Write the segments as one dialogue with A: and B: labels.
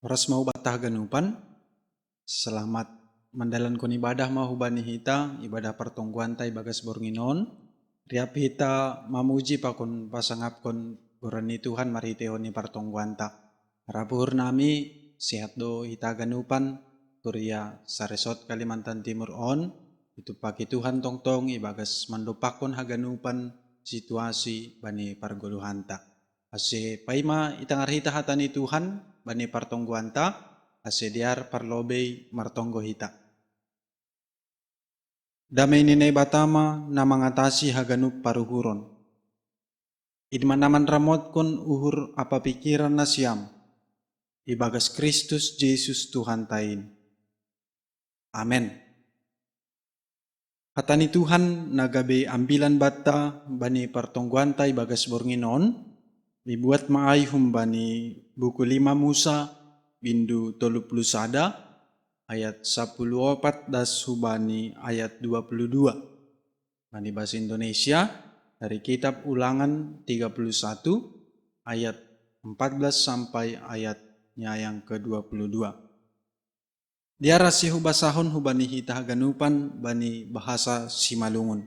A: Oras mau batah ganupan, selamat mendalankan ibadah mau hubani hita, ibadah pertongguan tay bagas bornginon. Riap hita mamuji pakon pasangapkon burani Tuhan mariteon ni pertongguan ta. Rabuhur nami sehat do hita ganupan, kuria saresot Kalimantan Timur on. Itu pagi Tuhan tong-tong ibagas mandopakon haganupan situasi bani pargoluhanta. Ase paima itangar hita hatani Tuhan bani partongguan ta, ase diar parlobei martonggo hita. Damai ninay batama na mangatasi haganup paruhuron. Idmanaman ramot kon uhur apa pikiran na siam, ibagas Kristus Yesus Tuhan tain. Amen. Hatani Tuhan nagabe ambilan bata bani partongguan tay bagas bornginon, dibuat maay humbani buku 5 Musa bindu 30 ayat 14 das hubani ayat 22. Bani bahasa Indonesia dari kitab Ulangan 31 ayat 14 sampai ayatnya yang ke-22. Dia rasih hubasahon hubani hita ganupan bani bahasa Simalungun.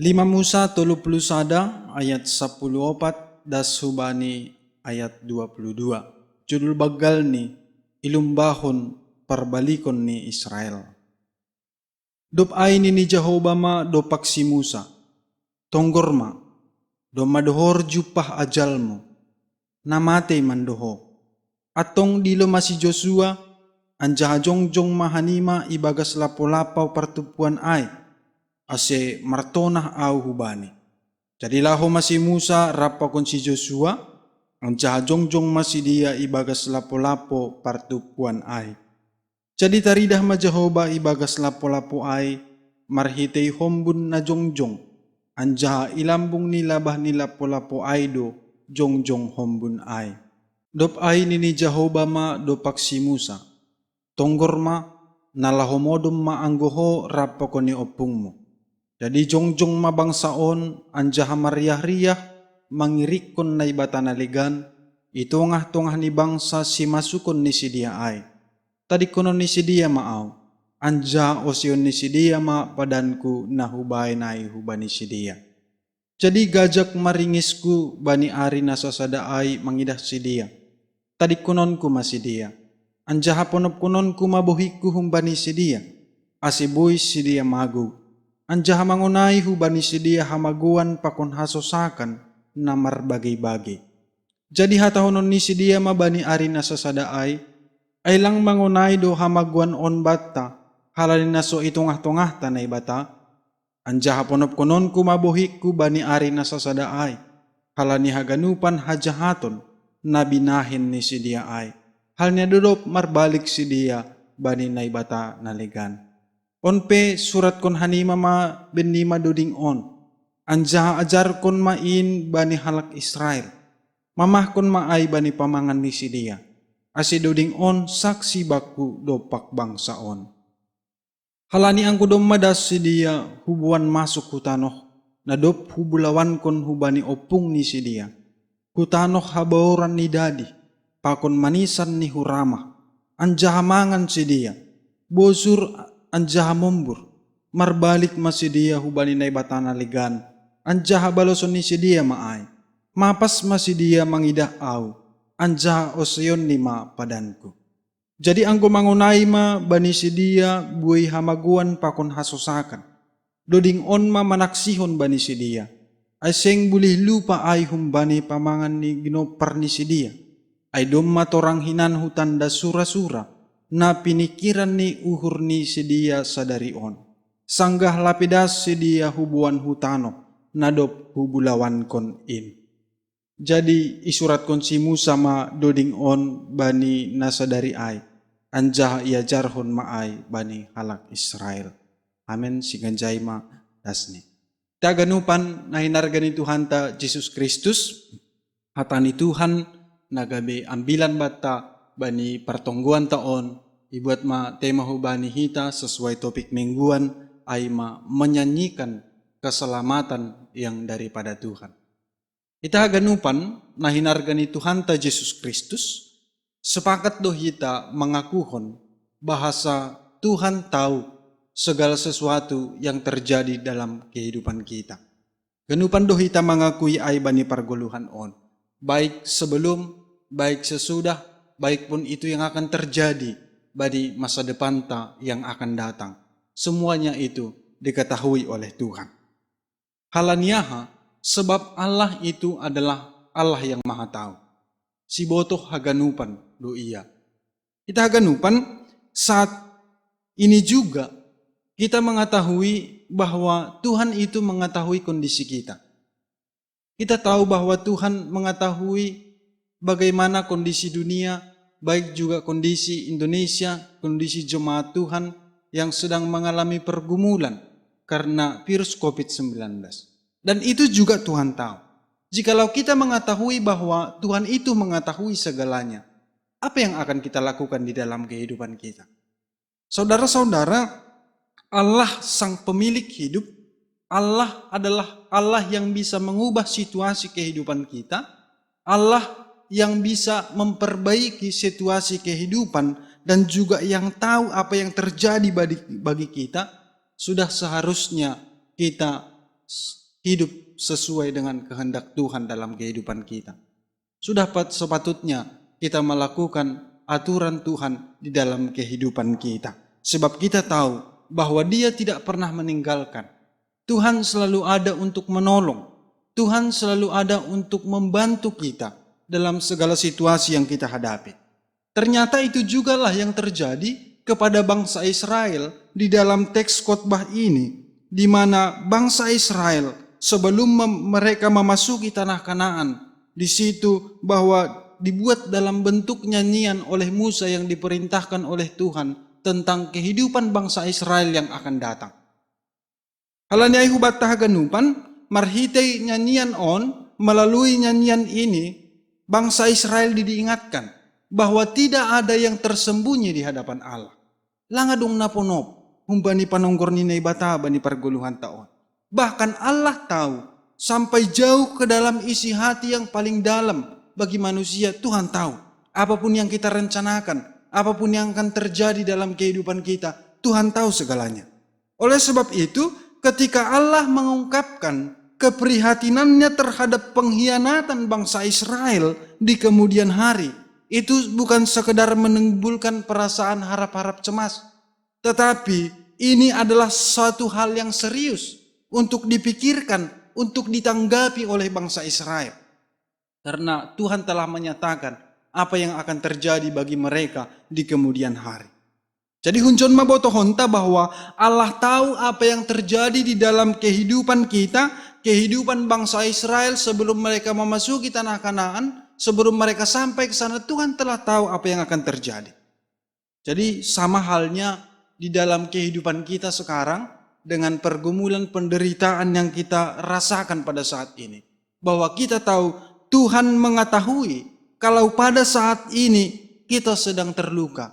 A: 5 Musa 31 ayat 14 das hubani ayat 22. Judul bagal ni ilumbahon perbalikon ni Israel. Dop ay ni Jehovah ma dopak si Musa. Tonggor ma do madohor jupah ajalmo. Namate mandoho. Atong dilo masi Joshua anjaha jongjong mahanima ibagas lapo-lapaw partupuan ay. Ase martonah au hubani. Jadi laho masi Musa rapakon si Joshua anjaha jongjong masi dia ibagas lapo-lapo partupuan ay. Jadi taridah ma Jehovah ibagas lapo-lapo ay marhitei hombun na jongjong anjaha ilambung ni labah ni lapo-lapo ay do jongjong hombun ay. Dop ay ni Jehovah ma dopak si Musa. Tonggor ma nalahomodom ma anggoho rapakon ni opungmo. Jadi jongjong ma bangsaon anjaha mariah-riah mangirikon na ibata naligan itongah-tongah ni bangsa si masukon ni si dia ay. Tadi konon ni si dia maaw, anja osion ni si dia ma padanku na hubay na hubani si dia. Jadi gajak maringisku bani ari nasasada ay mangidah si dia. Tadi konon ku ma si dia, anja haponop konon ku mabuhiku humbani si dia. Asiboy si dia magu, anja hamangunay hubani si dia hamaguan pakon hasosakan na marbagay-bagay. Jadi hatahonon ni si dia ma bani ari nasasada ay lang mangunay do hamaguan on bata, halalin na so itongah-tongah tanay bata, anja haponop konon kumabuhik ku bani ari na sasada ay, halani haganupan hajahaton, na binahin ni si dia ay, hal niya dudop marbalik si dia bani na ibata naligan. Onpe surat kon hanima ma benima duding on, anja ajar kon main bani halak Israel, mamah kon maay bani pamangan ni si dia. Asi duding on saksi baku dopak bangsa on. Halani ang kudom madas si dia hubuan masuk hutanoh, na dop hubulawan kon hubani opung ni si dia. Hutanoh habaoran ni dadi, pakon manisan ni hurama, anjaha mangan si dia, bosur anjaha mombur, marbalik ma si dia hubani na ibatana ligan, anjaha baloson ni si dia maay, mapas ma si dia mangidah au, anja osion ni ma padanku. Jadi angko mangunay ma bani si dia buhay hamaguan pakon hasosakan. Doding on ma manaksihon bani si dia. Ay seng bulih lupa ay humbani pamangan ni ginopar ni si dia. Ay dom matorang hinan hutan da sura-sura na pinikiran ni uhur ni si dia sadari on. Sanggah lapidas si dia hubuan hutano na dop hubulawan kon in. Jadi isurat kon si Musa ma doding on bani nasadari ay, anjaha ia jarhon ma ay bani halak Israel. Amen si ganjay ma dasni. Taganupan na hinargan ni Tuhan ta Jesus Kristus, hatani Tuhan nagabe ambilan bata bani pertongguan taon, ibuat ma tema hubani hita sesuai topik mingguan ay ma menyanyikan keselamatan yang daripada Tuhan. Ita ganupan na hinargan ni Tuhan ta Jesus Kristus, Sepakat dohita mengakuhon bahasa Tuhan tahu segala sesuatu yang terjadi dalam kehidupan kita. Genupan dohita mengakui ai bani pargoluhan on. Baik sebelum, baik sesudah, baik pun itu yang akan terjadi bagi masa depan yang akan datang. Semuanya itu diketahui oleh Tuhan. Halaniaha, sebab Allah itu adalah Allah yang maha tahu. Si botoh haganupan do iya. Kita haganupan saat ini juga kita mengetahui bahwa Tuhan itu mengetahui kondisi kita. Kita tahu bahwa Tuhan mengetahui bagaimana kondisi dunia, baik juga kondisi Indonesia, kondisi jemaat Tuhan yang sedang mengalami pergumulan karena virus COVID-19. Dan itu juga Tuhan tahu. Jikalau kita mengetahui bahwa Tuhan itu mengetahui segalanya, apa yang akan kita lakukan di dalam kehidupan kita? Saudara-saudara, Allah sang pemilik hidup, Allah adalah Allah yang bisa mengubah situasi kehidupan kita, Allah yang bisa memperbaiki situasi kehidupan dan juga yang tahu apa yang terjadi bagi kita. Sudah seharusnya kita hidup sesuai dengan kehendak Tuhan dalam kehidupan kita. Sudah sepatutnya kita melakukan aturan Tuhan di dalam kehidupan kita. Sebab kita tahu bahwa Dia tidak pernah meninggalkan. Tuhan selalu ada untuk menolong. Tuhan selalu ada untuk membantu kita dalam segala situasi yang kita hadapi. Ternyata itu jugalah yang terjadi kepada bangsa Israel di dalam teks khotbah ini, di mana bangsa Israel sebelum mereka memasuki tanah Kanaan, di situ bahwa dibuat dalam bentuk nyanyian oleh Musa yang diperintahkan oleh Tuhan tentang kehidupan bangsa Israel yang akan datang. Halaniai hubat tahaganupan, marhitei nyanyian on, melalui nyanyian ini, bangsa Israel diingatkan bahwa tidak ada yang tersembunyi di hadapan Allah. Langadung naponop, humbani panonggor ninai bata bani perguluhan taon. Bahkan Allah tahu sampai jauh ke dalam isi hati yang paling dalam bagi manusia. Tuhan tahu apapun yang kita rencanakan, apapun yang akan terjadi dalam kehidupan kita, Tuhan tahu segalanya. Oleh sebab itu, ketika Allah mengungkapkan keprihatinannya terhadap pengkhianatan bangsa Israel di kemudian hari, itu bukan sekedar menimbulkan perasaan harap-harap cemas, tetapi ini adalah suatu hal yang serius untuk dipikirkan, untuk ditanggapi oleh bangsa Israel. Karena Tuhan telah menyatakan apa yang akan terjadi bagi mereka di kemudian hari. Jadi huncon maboto honta bahwa Allah tahu apa yang terjadi di dalam kehidupan kita, kehidupan bangsa Israel sebelum mereka memasuki tanah Kanaan, sebelum mereka sampai ke sana, Tuhan telah tahu apa yang akan terjadi. Jadi sama halnya di dalam kehidupan kita sekarang dengan pergumulan penderitaan yang kita rasakan pada saat ini. Bahwa kita tahu Tuhan mengetahui kalau pada saat ini kita sedang terluka.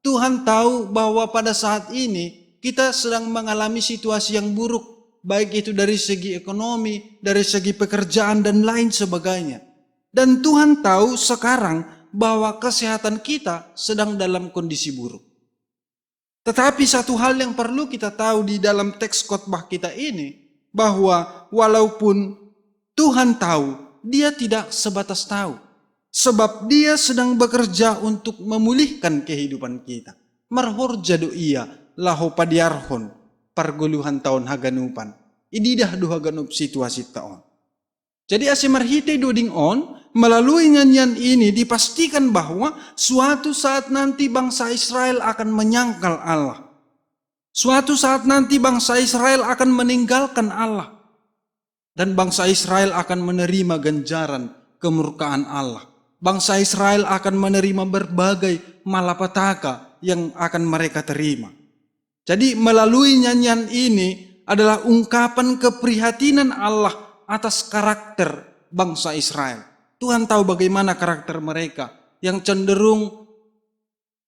A: Tuhan tahu bahwa pada saat ini kita sedang mengalami situasi yang buruk. Baik itu dari segi ekonomi, dari segi pekerjaan dan lain sebagainya. Dan Tuhan tahu sekarang bahwa kesehatan kita sedang dalam kondisi buruk. Tetapi satu hal yang perlu kita tahu di dalam teks khotbah kita ini, bahwa walaupun Tuhan tahu, Dia tidak sebatas tahu. Sebab Dia sedang bekerja untuk memulihkan kehidupan kita. Marhor jadu iya laho padiarhon parguluhan tahun haganupan. Ididah do haganup situasi tahun. Jadi asimarhite doding on, melalui nyanyian ini dipastikan bahwa suatu saat nanti bangsa Israel akan menyangkal Allah. Suatu saat nanti bangsa Israel akan meninggalkan Allah. Dan bangsa Israel akan menerima ganjaran kemurkaan Allah. Bangsa Israel akan menerima berbagai malapetaka yang akan mereka terima. Jadi melalui nyanyian ini adalah ungkapan keprihatinan Allah atas karakter bangsa Israel. Tuhan tahu bagaimana karakter mereka yang cenderung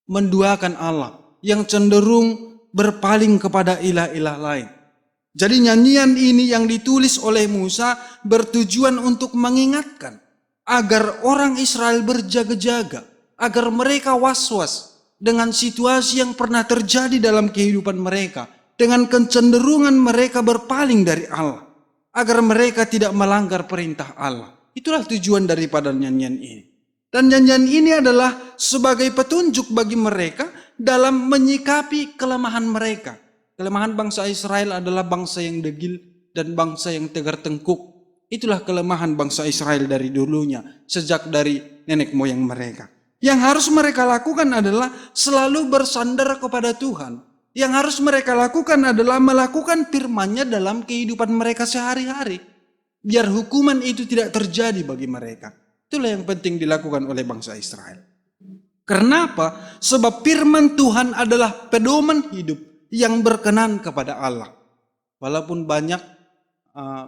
A: menduakan Allah, yang cenderung berpaling kepada ilah-ilah lain. Jadi nyanyian ini yang ditulis oleh Musa bertujuan untuk mengingatkan agar orang Israel berjaga-jaga, agar mereka was-was dengan situasi yang pernah terjadi dalam kehidupan mereka, dengan kecenderungan mereka berpaling dari Allah, agar mereka tidak melanggar perintah Allah. Itulah tujuan daripada nyanyian ini. Dan nyanyian ini adalah sebagai petunjuk bagi mereka dalam menyikapi kelemahan mereka. Kelemahan bangsa Israel adalah bangsa yang degil dan bangsa yang tegar tengkuk. Itulah kelemahan bangsa Israel dari dulunya, sejak dari nenek moyang mereka. Yang harus mereka lakukan adalah selalu bersandar kepada Tuhan. Yang harus mereka lakukan adalah melakukan firman-Nya dalam kehidupan mereka sehari-hari. Biar hukuman itu tidak terjadi bagi mereka. Itulah yang penting dilakukan oleh bangsa Israel. Kenapa? Sebab firman Tuhan adalah pedoman hidup yang berkenan kepada Allah. Walaupun banyak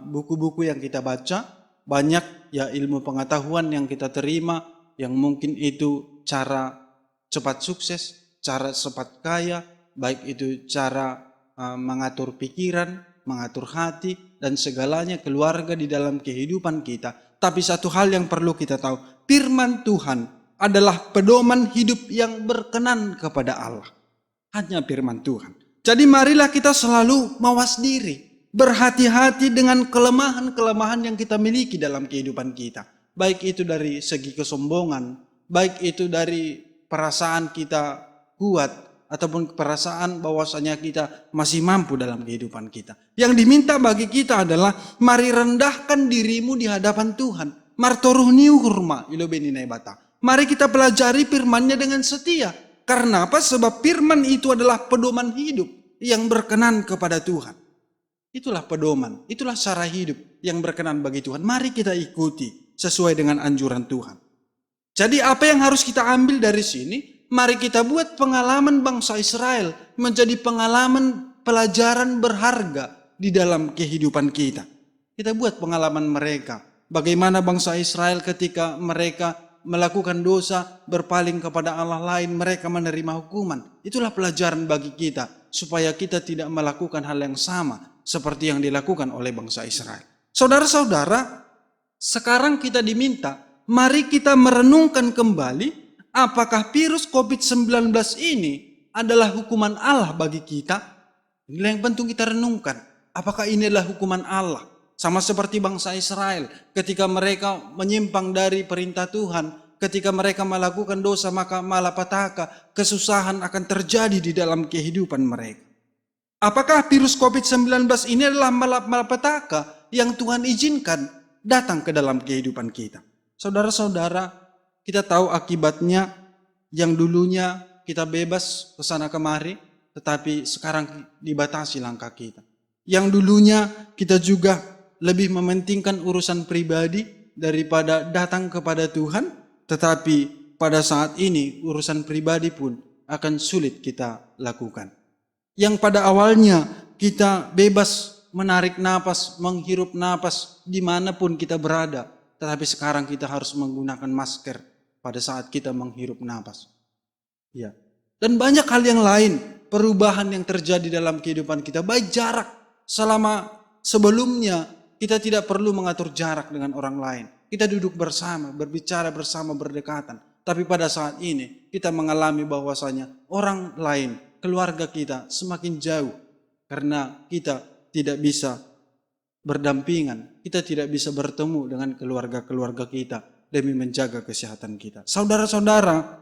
A: buku-buku yang kita baca, banyak ya ilmu pengetahuan yang kita terima, yang mungkin itu cara cepat sukses, cara cepat kaya, baik itu cara mengatur pikiran, mengatur hati, dan segalanya keluarga di dalam kehidupan kita. Tapi satu hal yang perlu kita tahu, firman Tuhan adalah pedoman hidup yang berkenan kepada Allah. Hanya firman Tuhan. Jadi marilah kita selalu mawas diri, berhati-hati dengan kelemahan-kelemahan yang kita miliki dalam kehidupan kita. Baik itu dari segi kesombongan, baik itu dari perasaan kita kuat, ataupun perasaan bahwasanya kita masih mampu dalam kehidupan kita. Yang diminta bagi kita adalah mari rendahkan dirimu di hadapan Tuhan. Martoruhniu hurma ilo beninai bata. Mari kita pelajari firman-Nya dengan setia. Karena apa? Sebab firman itu adalah pedoman hidup yang berkenan kepada Tuhan. Itulah pedoman, itulah cara hidup yang berkenan bagi Tuhan. Mari kita ikuti sesuai dengan anjuran Tuhan. Jadi apa yang harus kita ambil dari sini? Mari kita buat pengalaman bangsa Israel menjadi pengalaman pelajaran berharga di dalam kehidupan kita. Kita buat pengalaman mereka. Bagaimana bangsa Israel ketika mereka melakukan dosa, berpaling kepada Allah lain, mereka menerima hukuman. Itulah pelajaran bagi kita, supaya kita tidak melakukan hal yang sama seperti yang dilakukan oleh bangsa Israel. Saudara-saudara, sekarang kita diminta, mari kita merenungkan kembali, apakah virus COVID-19 ini adalah hukuman Allah bagi kita? Inilah yang penting kita renungkan. Apakah ini adalah hukuman Allah? Sama seperti bangsa Israel, ketika mereka menyimpang dari perintah Tuhan, ketika mereka melakukan dosa, maka malapetaka, kesusahan akan terjadi di dalam kehidupan mereka. Apakah virus COVID-19 ini adalah malapetaka yang Tuhan izinkan datang ke dalam kehidupan kita? Saudara-saudara, kita tahu akibatnya, yang dulunya kita bebas ke sana kemari, tetapi sekarang dibatasi langkah kita. Yang dulunya kita juga lebih mementingkan urusan pribadi daripada datang kepada Tuhan, tetapi pada saat ini urusan pribadi pun akan sulit kita lakukan. Yang pada awalnya kita bebas menarik napas, menghirup napas dimanapun kita berada, tetapi sekarang kita harus menggunakan masker pada saat kita menghirup napas. Ya. Dan banyak hal yang lain, perubahan yang terjadi dalam kehidupan kita, baik jarak. Selama sebelumnya kita tidak perlu mengatur jarak dengan orang lain. Kita duduk bersama, berbicara bersama, berdekatan. Tapi pada saat ini kita mengalami bahwasanya orang lain, keluarga kita semakin jauh. Karena kita tidak bisa berdampingan, kita tidak bisa bertemu dengan keluarga-keluarga kita demi menjaga kesehatan kita. Saudara-saudara,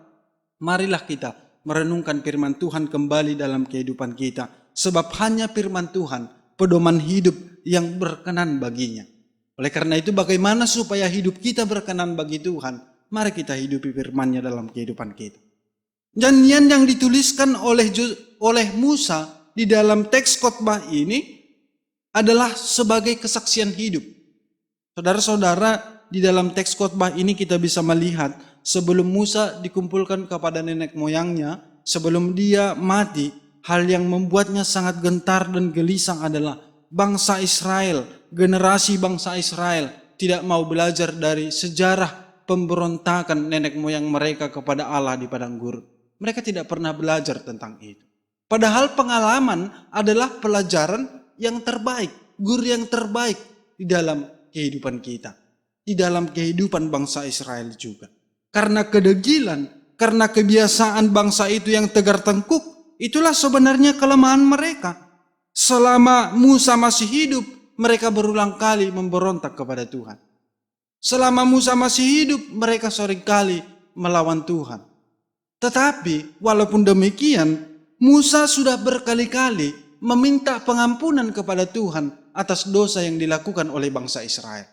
A: marilah kita merenungkan firman Tuhan kembali dalam kehidupan kita. Sebab hanya firman Tuhan pedoman hidup yang berkenan baginya. Oleh karena itu, bagaimana supaya hidup kita berkenan bagi Tuhan? Mari kita hidupi firman-Nya dalam kehidupan kita. Nyanyian yang dituliskan oleh Musa di dalam teks khotbah ini adalah sebagai kesaksian hidup. Saudara-saudara, di dalam teks khotbah ini kita bisa melihat sebelum Musa dikumpulkan kepada nenek moyangnya, sebelum dia mati, hal yang membuatnya sangat gentar dan gelisah adalah bangsa Israel, generasi bangsa Israel tidak mau belajar dari sejarah pemberontakan nenek moyang mereka kepada Allah di padang gurun. Mereka tidak pernah belajar tentang itu. Padahal pengalaman adalah pelajaran yang terbaik, guru yang terbaik di dalam kehidupan kita, di dalam kehidupan bangsa Israel juga. Karena kedegilan karena kebiasaan bangsa itu yang tegar tengkuk. Itulah sebenarnya kelemahan mereka. Selama Musa masih hidup, mereka berulang kali memberontak kepada Tuhan. Selama Musa masih hidup, mereka seringkali melawan Tuhan. Tetapi walaupun demikian, Musa sudah berkali-kali meminta pengampunan kepada Tuhan atas dosa yang dilakukan oleh bangsa Israel.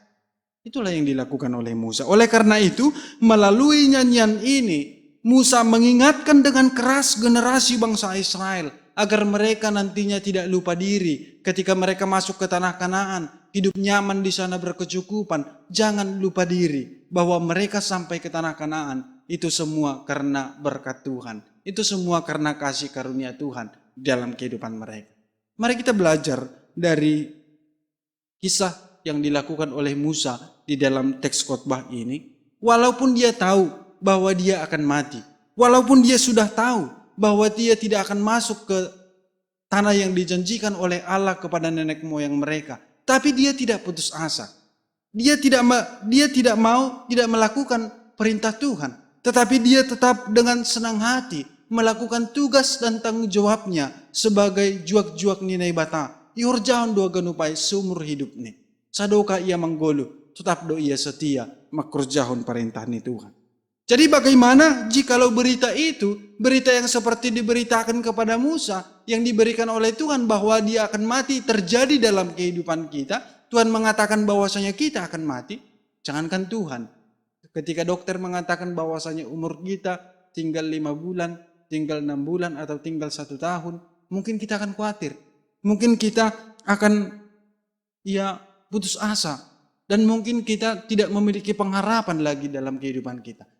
A: Itulah yang dilakukan oleh Musa. Oleh karena itu, melalui nyanyian ini, Musa mengingatkan dengan keras generasi bangsa Israel agar mereka nantinya tidak lupa diri ketika mereka masuk ke tanah Kanaan, hidup nyaman di sana berkecukupan. Jangan lupa diri bahwa mereka sampai ke tanah Kanaan itu semua karena berkat Tuhan. Itu semua karena kasih karunia Tuhan dalam kehidupan mereka. Mari kita belajar dari kisah yang dilakukan oleh Musa di dalam teks khotbah ini. Walaupun dia tahu bahwa dia akan mati, walaupun dia sudah tahu bahwa dia tidak akan masuk ke tanah yang dijanjikan oleh Allah kepada nenek moyang mereka, tapi dia tidak putus asa. Dia tidak melakukan perintah Tuhan, tetapi dia tetap dengan senang hati melakukan tugas dan tanggung jawabnya sebagai juak-juak ninai bata. Iurjaon dua genupai seumur hidup ni. Sadoka ia menggolu, tetap do ia setia makurjahon perintah ni Tuhan. Jadi bagaimana jikalau berita itu, berita yang seperti diberitakan kepada Musa, yang diberikan oleh Tuhan bahwa dia akan mati terjadi dalam kehidupan kita. Tuhan mengatakan bahwasanya kita akan mati. Jangankan Tuhan, ketika dokter mengatakan bahwasanya umur kita tinggal 5 bulan, tinggal 6 bulan, atau tinggal 1 tahun, mungkin kita akan khawatir. Mungkin kita akan putus asa. Dan mungkin kita tidak memiliki pengharapan lagi dalam kehidupan kita.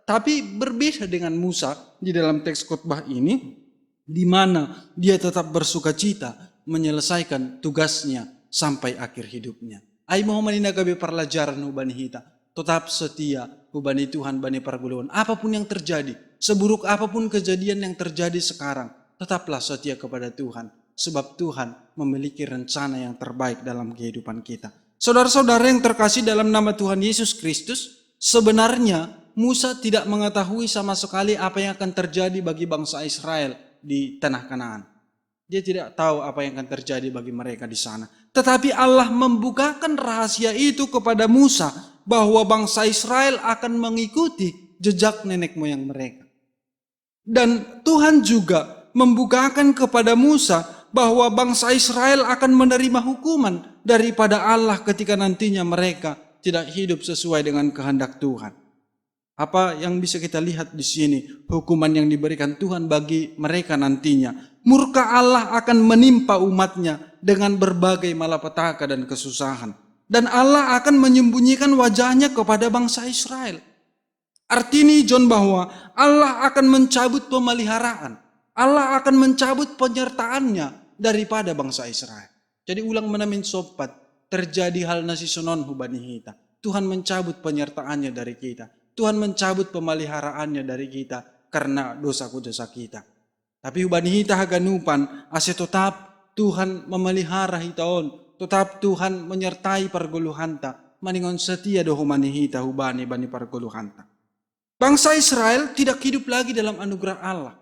A: Tapi berbeda dengan Musa di dalam teks khotbah ini, di mana dia tetap bersuka cita menyelesaikan tugasnya sampai akhir hidupnya. Ai mau maninagabe perlajaran hubani hita, tetap setia hubani Tuhan bani perguluan. Apapun yang terjadi, seburuk apapun kejadian yang terjadi sekarang, tetaplah setia kepada Tuhan. Sebab Tuhan memiliki rencana yang terbaik dalam kehidupan kita. Saudara-saudara yang terkasih dalam nama Tuhan Yesus Kristus, sebenarnya Musa tidak mengetahui sama sekali apa yang akan terjadi bagi bangsa Israel di tanah Kanaan. Dia tidak tahu apa yang akan terjadi bagi mereka di sana. Tetapi Allah membukakan rahasia itu kepada Musa bahwa bangsa Israel akan mengikuti jejak nenek moyang mereka. Dan Tuhan juga membukakan kepada Musa bahwa bangsa Israel akan menerima hukuman daripada Allah ketika nantinya mereka tidak hidup sesuai dengan kehendak Tuhan. Apa yang bisa kita lihat di sini? Hukuman yang diberikan Tuhan bagi mereka nantinya. Murka Allah akan menimpa umatnya dengan berbagai malapetaka dan kesusahan. Dan Allah akan menyembunyikan wajahnya kepada bangsa Israel. Artinya John bahwa Allah akan mencabut pemeliharaan. Allah akan mencabut penyertaannya daripada bangsa Israel. Jadi ulang menamin sopat, terjadi hal nasi sonon hubani hita. Tuhan mencabut penyertaannya dari kita. Tuhan mencabut pemeliharaannya dari kita karena dosa-dosa kita. Tapi hubani hita haganupan ase tetap Tuhan memelihara hitaon, tetap Tuhan menyertai perguluhanta, maningon setia do hubani hita hubani bani perguluhanta. Bangsa Israel tidak hidup lagi dalam anugerah Allah.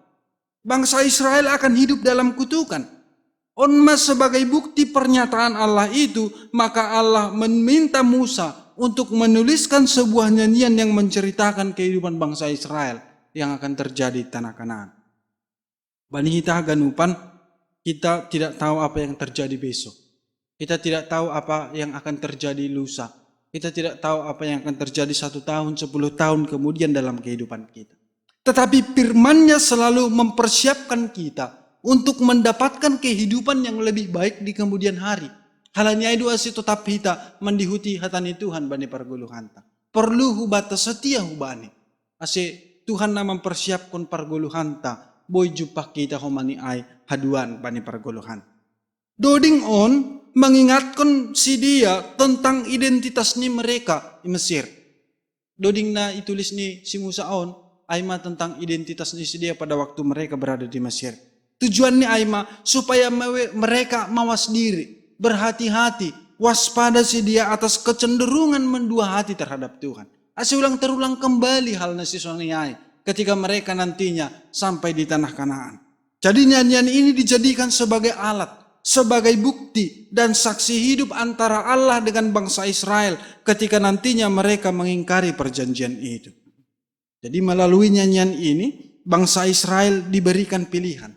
A: Bangsa Israel akan hidup dalam kutukan. Onmas sebagai bukti pernyataan Allah itu, maka Allah meminta Musa untuk menuliskan sebuah nyanyian yang menceritakan kehidupan bangsa Israel yang akan terjadi di tanah Kanaan. Bani hita ganupan, kita tidak tahu apa yang terjadi besok. Kita tidak tahu apa yang akan terjadi lusa. Kita tidak tahu apa yang akan terjadi 1 tahun, 10 tahun kemudian dalam kehidupan kita. Tetapi firman-Nya selalu mempersiapkan kita untuk mendapatkan kehidupan yang lebih baik di kemudian hari. Halanya itu asih tetap hita mendihuti hatani Tuhan bani perguluhanta. Perlu hubata setia hubani. Asih Tuhan nama mempersiapkan perguluhanta. Boy jumpa kita homani ai haduan bani perguluhanta. Doding on mengingatkan si dia tentang identitasnya mereka di Mesir. Doding na itulis ni si Musa on aima tentang identitasnya si dia pada waktu mereka berada di Mesir. Tujuannya aima supaya mereka mawas diri. Berhati-hati, waspada si dia atas kecenderungan mendua hati terhadap Tuhan. Asih ulang terulang kembali hal nasi soniyai. ketika mereka nantinya sampai di tanah Kanaan. Jadi nyanyian ini dijadikan sebagai alat, sebagai bukti dan saksi hidup antara Allah dengan bangsa Israel ketika nantinya mereka mengingkari perjanjian itu. Jadi melalui nyanyian ini, bangsa Israel diberikan pilihan.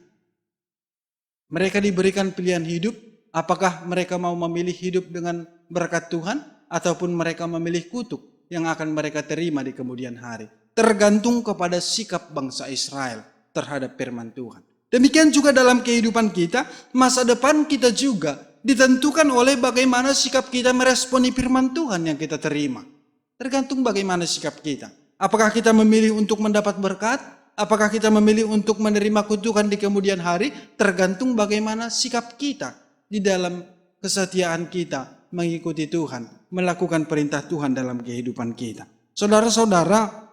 A: Mereka diberikan pilihan hidup, apakah mereka mau memilih hidup dengan berkat Tuhan, ataupun mereka memilih kutuk yang akan mereka terima di kemudian hari. Tergantung kepada sikap bangsa Israel terhadap firman Tuhan. Demikian juga dalam kehidupan kita, masa depan kita juga ditentukan oleh bagaimana sikap kita meresponi firman Tuhan yang kita terima. Tergantung bagaimana sikap kita. Apakah kita memilih untuk mendapat berkat? Apakah kita memilih untuk menerima kutukan di kemudian hari? Tergantung bagaimana sikap kita di dalam kesetiaan kita mengikuti Tuhan, melakukan perintah Tuhan dalam kehidupan kita. Saudara-saudara,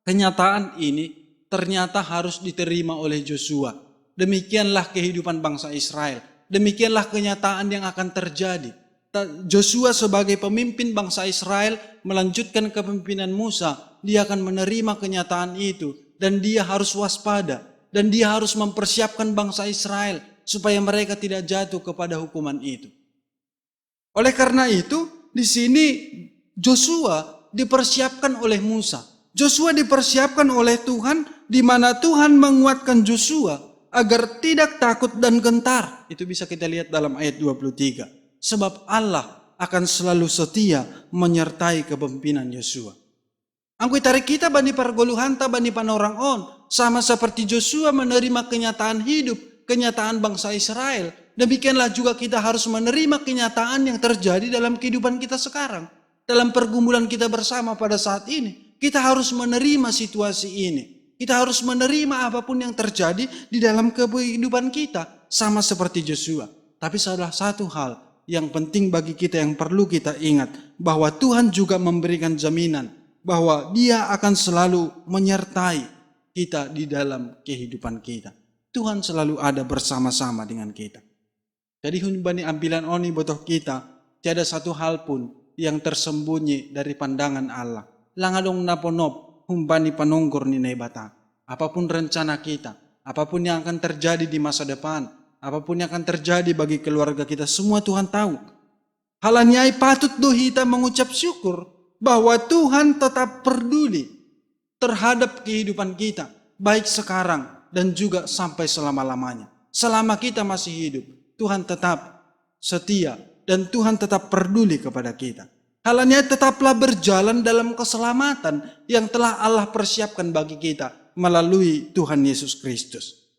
A: kenyataan ini ternyata harus diterima oleh Joshua. Demikianlah kehidupan bangsa Israel. Demikianlah kenyataan yang akan terjadi. Joshua sebagai pemimpin bangsa Israel melanjutkan kepemimpinan Musa. Dia akan menerima kenyataan itu. Dan dia harus waspada. Dan dia harus mempersiapkan bangsa Israel supaya mereka tidak jatuh kepada hukuman itu. Oleh karena itu, di sini Joshua dipersiapkan oleh Musa. Joshua dipersiapkan oleh Tuhan, di mana Tuhan menguatkan Joshua agar tidak takut dan gentar. Itu bisa kita lihat dalam ayat 23. Sebab Allah akan selalu setia menyertai kepemimpinan Yosua. Angkui tarik kita bani pergoluhanta bani panorang on. Sama seperti Joshua menerima kenyataan hidup, kenyataan bangsa Israel. Demikianlah juga kita harus menerima kenyataan yang terjadi dalam kehidupan kita sekarang. Dalam pergumulan kita bersama pada saat ini. Kita harus menerima situasi ini. Kita harus menerima apapun yang terjadi di dalam kehidupan kita. Sama seperti Joshua. Tapi salah satu hal yang penting bagi kita yang perlu kita ingat. Bahwa Tuhan juga memberikan jaminan. Bahwa Dia akan selalu menyertai kita di dalam kehidupan kita. Tuhan selalu ada bersama-sama dengan kita. Jadi bani ambilan oni botoh kita. Tiada satu hal pun yang tersembunyi dari pandangan Allah. Langadong naponop. Humbani panonggor ni naibata. Apapun rencana kita, apapun yang akan terjadi di masa depan, apapun yang akan terjadi bagi keluarga kita, semua Tuhan tahu. Halanyai patut dohita mengucap syukur bahwa Tuhan tetap peduli terhadap kehidupan kita, baik sekarang dan juga sampai selama-lamanya. Selama kita masih hidup, Tuhan tetap setia dan Tuhan tetap peduli kepada kita. Halanya tetaplah berjalan dalam keselamatan yang telah Allah persiapkan bagi kita melalui Tuhan Yesus Kristus.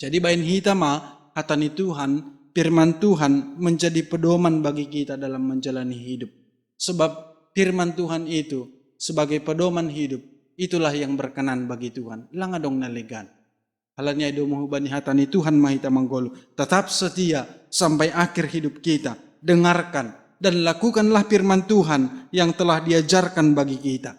A: Jadi bain hitama hatani Tuhan, firman Tuhan menjadi pedoman bagi kita dalam menjalani hidup. Sebab firman Tuhan itu sebagai pedoman hidup, itulah yang berkenan bagi Tuhan. Langadong nalegan. Halanya idomu bani hatani Tuhan mahita manggolu. Tetap setia sampai akhir hidup kita. Dengarkan dan lakukanlah firman Tuhan yang telah diajarkan bagi kita.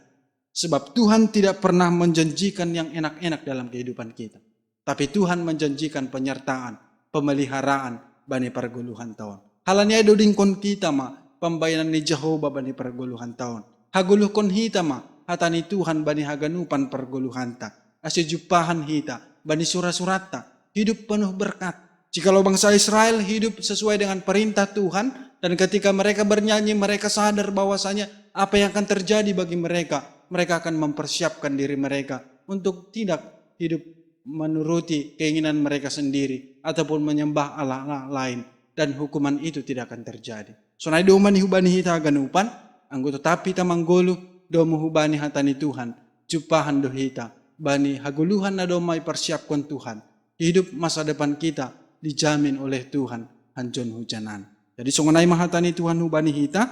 A: Sebab Tuhan tidak pernah menjanjikan yang enak-enak dalam kehidupan kita. Tapi Tuhan menjanjikan penyertaan, pemeliharaan bani perguluhan tahun. Halanya dodingkon kita pembayaran ni Jehovah bani perguluhan tahun. Haguluhkon hita hatani Tuhan bani haganupan perguluhan ta. Asyajupahan hita bani surah-surata. Hidup penuh berkat. Jikalau bangsa Israel hidup sesuai dengan perintah Tuhan, dan ketika mereka bernyanyi, mereka sadar bahwasanya apa yang akan terjadi bagi mereka. Mereka akan mempersiapkan diri mereka untuk tidak hidup menuruti keinginan mereka sendiri ataupun menyembah Allah lain, dan hukuman itu tidak akan terjadi. Sonai doman hubani hita ganupan, anggo tetapi tamanggolu domu hubani hatani Tuhan, jupahan dohita, bani haguluhan na domai persiapkan Tuhan. Hidup masa depan kita dijamin oleh Tuhan hanjon hujanan. Jadi songonai mahatani Tuhan hubani hita,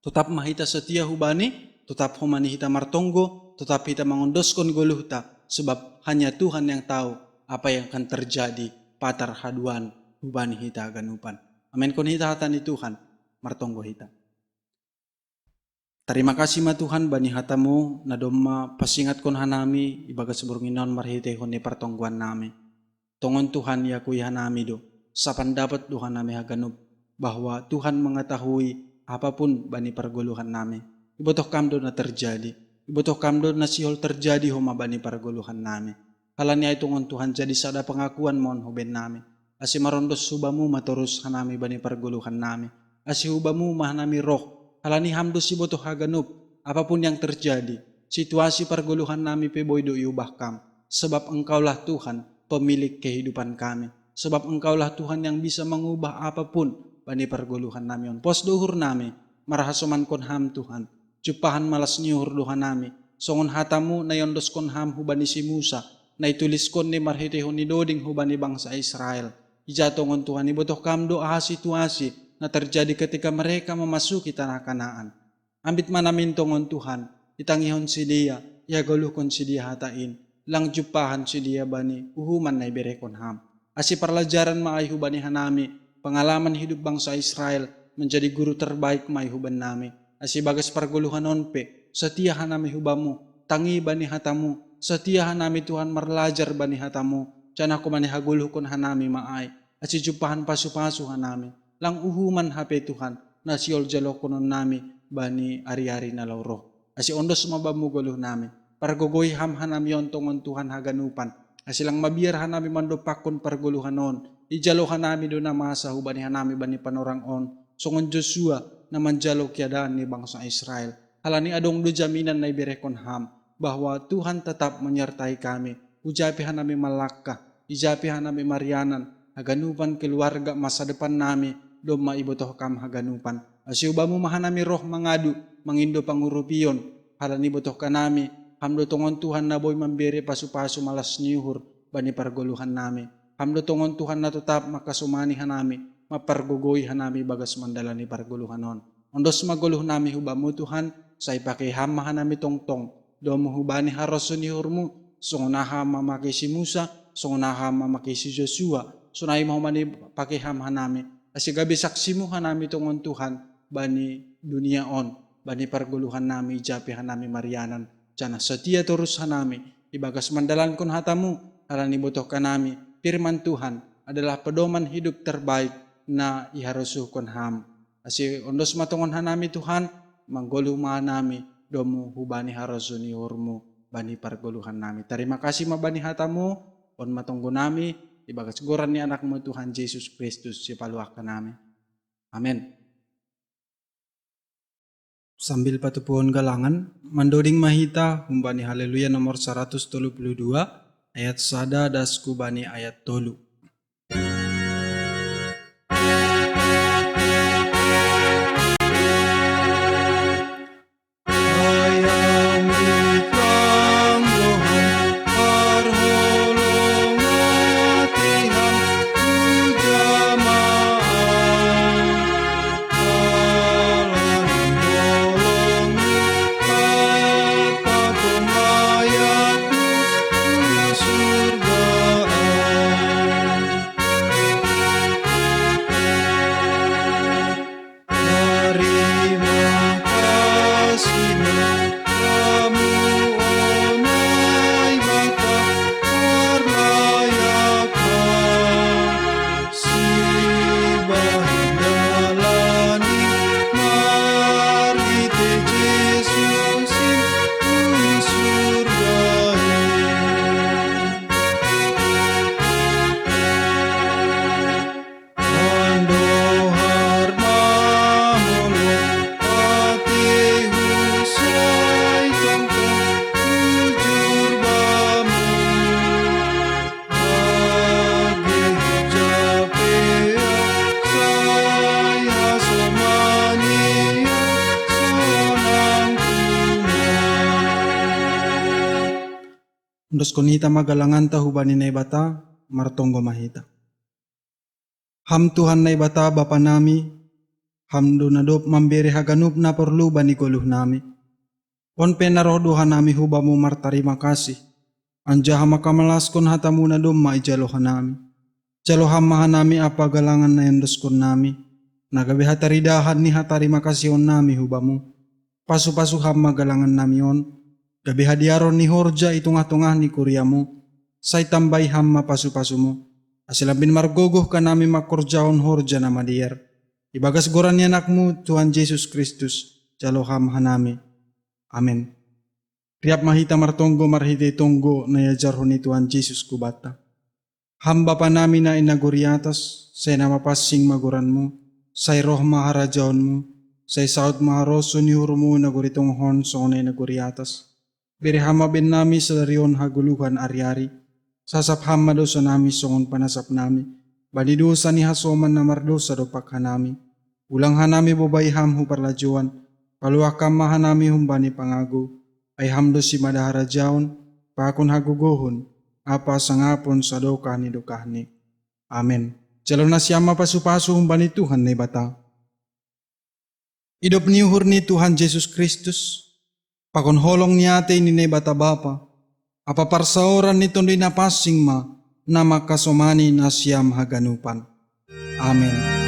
A: tetap mahita setia hubani, tetap humani hita martonggo, tetap hita mangondoskon goluhta, sebab hanya Tuhan yang tahu apa yang akan terjadi patar haduan hubani hita ganupan. Amin kon hita hatani Tuhan martonggo hita. Terima kasih ma Tuhan bani hatamu na doma pasingat kon hanami ibaga seburunginon marhite honi pertongguan nami. Tongon Tuhan ya kuya nami do. Sapan dapat Tuhan nami haganup bahwa Tuhan mengetahui apapun bani perguluhan nami. Ibotoh kamdo na terjadi. Ibotoh kamdo na sihol terjadi homa bani parguluhan nami. Halani ay tungon Tuhan jadi sada pengakuan mohon huben nami. Asi marondos hubamu maturus hanami bani parguluhan nami. Asi hubamu mahanami roh. Halani hamdos ibotoh haganup. Apapun yang terjadi, situasi parguluhan nami peboydo iubah kam. Sebab engkaulah Tuhan, pemilik kehidupan kami. Sebab engkaulah Tuhan yang bisa mengubah apapun bani parguluhan nami on. Pos duhur nami, marahasoman kon ham Tuhan. Cupahan malas nyuhur duhan nami. Songon hatamu na yondos kon ham hubani si Musa. Na itulis kon ni marhitehon ni doding hubani bangsa Israel. Ijatongon Tuhan ibotoh kam doa situasi na terjadi ketika mereka memasuki tanah Kanaan. Ambit manamin tongon Tuhan, itangihon si dia, ya galuhkon si dia hatain, lang jupahan si dia bani, uhuman na iberekon ham. Asi perlajaran maay hubani hanami, pengalaman hidup bangsa Israel, menjadi guru terbaik maay huban nami. Asi bagas parguluhan onpe, setia hanami hubamu, tangi bani hatamu, setia hanami Tuhan merlajar bani hatamu, cana ko mani haguluhkon hanami maay, asi jupahan pasu-pasu hanami, lang uhuman hape Tuhan, nasiol jalokonon nami, bani ari-ari na lauro. Asi ondos mabamu guluh nami. Pargogoy ham hanami yon tongon Tuhan haganupan. Asi lang mabiar hanami mandopakon parguluhan on. Ijalo hanami do na masa hubani hanami bani panorang on. Songon Joshua na manjalo kiadaan ni bangsa Israel. Halani adong do jaminan na iberekon ham. Bahwa Tuhan tetap menyertai kami. Ujapi hanami malakka. Ijapi hanami marianan. Haganupan keluarga masa depan nami. Do maibotoh kam haganupan. Asiubamu mahanami roh mangadu, mangindo pangurupion, halani botoh kanami, hamdo tongon Tuhan na boy mambere pasu-pasu malas nyuhur, bani parguluhan nami. Hamdo tongon Tuhan na tetap makasumani hanami, mapargogoy hanami bagas mandalani parguluhan on. Ondos maguluh nami hubamu Tuhan, say pakai hama hanami tongtong, domu hubani harosun nyuhurmu, songonaha mamaki si Musa, songonaha mamaki si Joshua, sunai mahumani pakai ham hanami. Asigabi saksimu hanami tongon Tuhan, bani dunia on, bani parguluhan nami, japi hanami marianan, cana setia terus hanami, ibagas mandalan kon hatamu, halani botoh kanami, firman Tuhan adalah pedoman hidup terbaik na iharusuh kon ham. Asi ondos matongon hanami Tuhan, manggoluh mahanami, domu hubani harusuni hurmu, bani parguluhan nami. Terima kasih mabani hatamu, on matonggo nami, ibagas goran ni anakmu Tuhan Yesus Kristus, si paluakan nami. Amin. Sambil patupuhon galangan, mandoding mahita humbani haleluya nomor 132 ayat sada dasku bani ayat tolu. Undos konita magalangan tahu bani na ibata, martonggo mahita. Ham Tuhan na ibata bapa nami, ham do na dop mambere haganup na perlu bani goluh nami. On penaroh doha nami hubamu martarima kasih. Anjaha makamalas kon hatamu na dom maijaloha nami. Jaloha mahanami apa galangan na yandos kon nami. Nagabe hataridahan ni hatarima kasih on nami hubamu. Pasu-pasu ham magalangan nami on. Gabi hadiaron ni horja itungah-tungah ni kuriamu, say tambay hamma pasu-pasumu. Asilabin margogoh ka nami makorjaon horja na madiar. Ibagas goran ni anakmu Tuhan Yesus Kristus, jalo ham hanami. Amin. Riap mahita martonggo marhite tonggo na yajarho ni Tuhan Yesus kubata. Hamba pa namin na inaguriatas, say namapasing maguranmu, say roh maharajaonmu, say saud maharoso ni hurumu naguritong hon so na inaguriatas. Birihama bin nami sa darion haguluhan ari-ari, sasap hamado sa nami songon panasap nami, banidusa ni hasoman na mardosa do pakhanami. Ulang hanami bobayham hu parlajuan, paluakam mahanami humbani pangago, ay hamdo si madaharajaon, pakon hagugohon, apa sangapon sa dokah ni. Amen. Jalo na siyama pasupaso humbani Tuhan na bata. Idop niuhur ni Tuhan Yesus Kristus, pakonholong niyate ni bata bapa, apaparsaoran nito ni napasing ma, na makasomani na siyam haganupan. Amen.